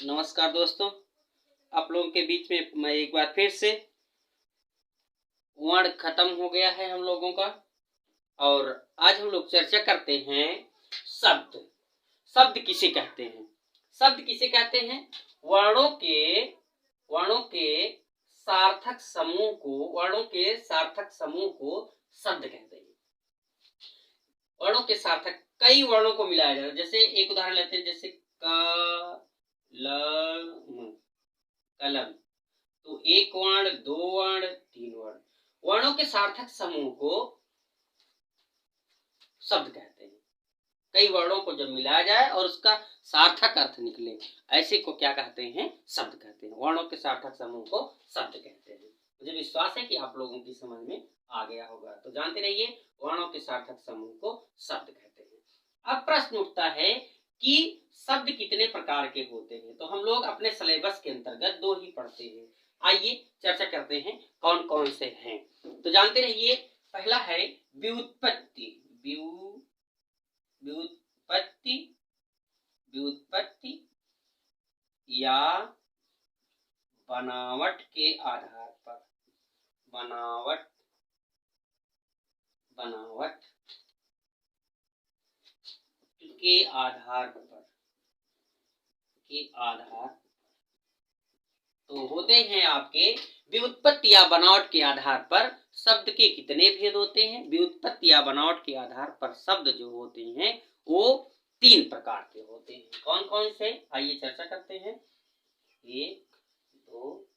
नमस्कार दोस्तों, आप लोगों के बीच में मैं एक बार फिर से वर्ण खत्म हो गया है हम लोगों का। और आज हम लोग चर्चा करते हैं शब्द। शब्द किसे कहते हैं? शब्द किसे कहते हैं? वर्णों के सार्थक समूह को, वर्णों के सार्थक समूह को शब्द कहते हैं। वर्णों के सार्थक कई वर्णों को मिलाया जाता है। जैसे एक उदाहरण लेते हैं, जैसे कलम। तो एक वर्ण, दो वर्ण, तीन वर्ण, वर्णों के सार्थक समूह को शब्द कहते हैं। कई वर्णों को जब मिलाया जाए और उसका सार्थक अर्थ निकले, ऐसे को क्या कहते हैं? शब्द कहते हैं। वर्णों के सार्थक समूह को शब्द कहते हैं। मुझे विश्वास है कि आप लोगों की समझ में आ गया होगा। तो जानते रहिए, वर्णों के सार्थक समूह को शब्द कहते हैं। अब प्रश्न उठता है कि शब्द कितने प्रकार के होते हैं। तो हम लोग अपने सिलेबस के अंतर्गत दो ही पढ़ते हैं। आइए चर्चा करते हैं कौन कौन से हैं। तो जानते रहिए, पहला है व्युत्पत्ति। व्युत्पत्ति या बनावट के आधार पर, बनावट के आधार तो होते हैं आपके व्युत्पत्ति या बनावट के आधार पर शब्द के कितने भेद होते हैं? व्युत्पत्ति या बनावट के आधार पर शब्द जो होते हैं वो तीन प्रकार के होते हैं। कौन कौन से? आइए चर्चा करते हैं। एक दो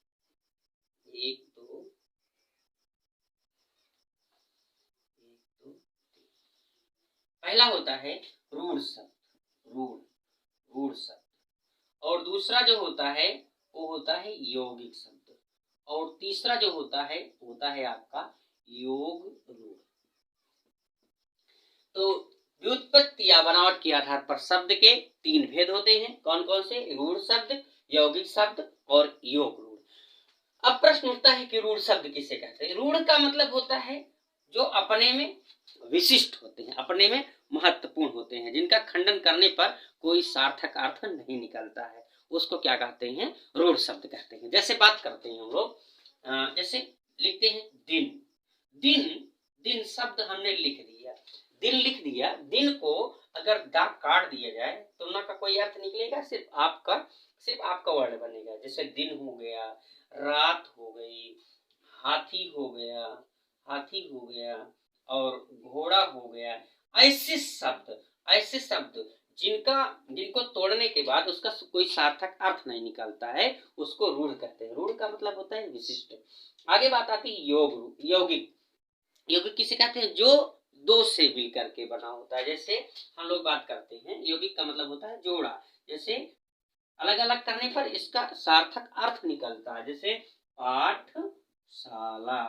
पहला होता है रूढ़ शब्द, रूढ़ शब्द। और दूसरा जो होता है वो होता है यौगिक शब्द। और तीसरा जो होता है आपका योग रूढ़। तो व्युत्पत्ति या बनावट के आधार पर शब्द के तीन भेद होते हैं। कौन कौन से? रूढ़ शब्द, यौगिक शब्द और योग रूढ़। अब प्रश्न उठता है कि रूढ़ शब्द किसे कहते हैं? रूढ़ का मतलब होता है जो अपने में विशिष्ट होते हैं, अपने में महत्वपूर्ण होते हैं, जिनका खंडन करने पर कोई सार्थक अर्थ नहीं निकलता है, उसको क्या कहते हैं? रूढ़ शब्द कहते हैं। जैसे बात करते हैं हम लोग, जैसे लिखते हैं दिन शब्द हमने लिख दिया, दिन को अगर दाग काट दिया जाए तो ना का कोई अर्थ निकलेगा, सिर्फ आपका वर्ड बनेगा। जैसे दिन हो गया, रात हो गई, हाथी हो गया और घोड़ा हो गया। ऐसे शब्द जिनको तोड़ने के बाद उसका कोई सार्थक अर्थ नहीं निकलता है, उसको रूढ़ कहते हैं। रूढ़ का मतलब होता है विशिष्ट। आगे बात आती है यौगिक किसे कहते हैं? जो दो से मिल करके बना होता है। जैसे हम लोग बात करते हैं, यौगिक का मतलब होता है जोड़ा। जैसे अलग अलग करने पर इसका सार्थक अर्थ निकलता है। जैसे पाठशाला।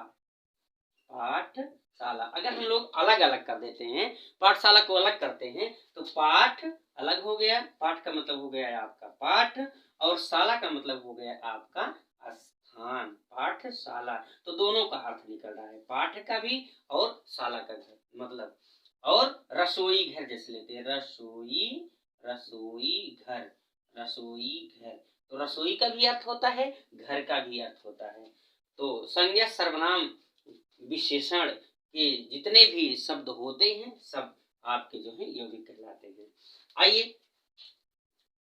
अगर हम लोग अलग अलग कर देते हैं, पाठशाला को अलग करते हैं, तो पाठ अलग हो गया, पाठ का मतलब हो गया आपका पाठ, और शाला का मतलब हो गया आपका स्थान, पाठशाला। तो दोनों का अर्थ निकल रहा है, पाठ का भी और शाला का मतलब। और रसोई घर जैसे लेते हैं, रसोई घर। तो रसोई का भी अर्थ होता है, घर का भी अर्थ होता है। तो संज्ञा, सर्वनाम, विशेषण के जितने भी शब्द होते हैं सब आपके जो है यौगिक कहलाते हैं। आइए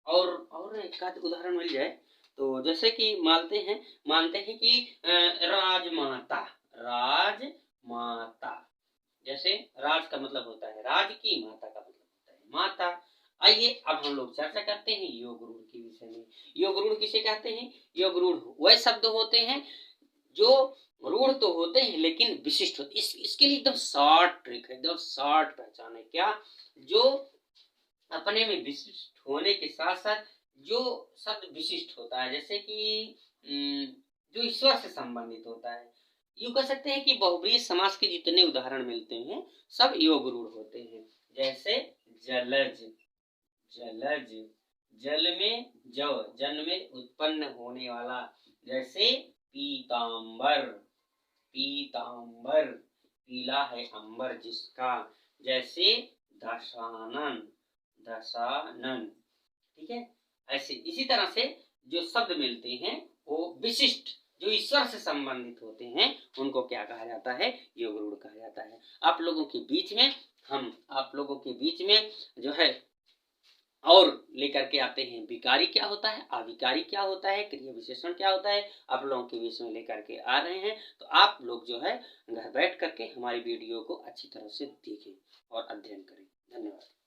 और एक आध उदाहरण मिल जाए तो, जैसे कि मानते हैं कि राजमाता। जैसे राज का मतलब होता है राज की, माता का मतलब होता है माता। आइए अब हम लोग चर्चा करते हैं योग रूढ़ के विषय में। योग रूढ़ किसे कहते हैं? योग रूढ़ वह शब्द होते हैं जो रूढ़ तो होते हैं लेकिन विशिष्ट होते। इसके लिए एकदम शॉर्ट ट्रिक है, एकदम शॉर्ट पहचान है। क्या? जो अपने में विशिष्ट होने के साथ साथ जो शब्द विशिष्ट होता है, जैसे कि जो ईश्वर से संबंधित होता है। यूं कह सकते हैं कि बहुब्रीहि समास के जितने उदाहरण मिलते हैं सब योग रूढ़ होते हैं। जैसे जलज, जल में जन्म में उत्पन्न होने वाला। जैसे पीतांबर, पीला है अंबर जिसका। जैसे दशानन, ठीक है। ऐसे इसी तरह से जो शब्द मिलते हैं वो विशिष्ट जो ईश्वर से संबंधित होते हैं उनको क्या कहा जाता है, योग रूढ़ कहा जाता है। आप लोगों के बीच में जो है और लेकर के आते हैं विकारी क्या होता है, अविकारी क्या होता है, क्रिया विशेषण क्या होता है, आप लोगों के बीच में लेकर के आ रहे हैं। तो आप लोग जो है घर बैठ करके हमारी वीडियो को अच्छी तरह से देखें और अध्ययन करें। धन्यवाद।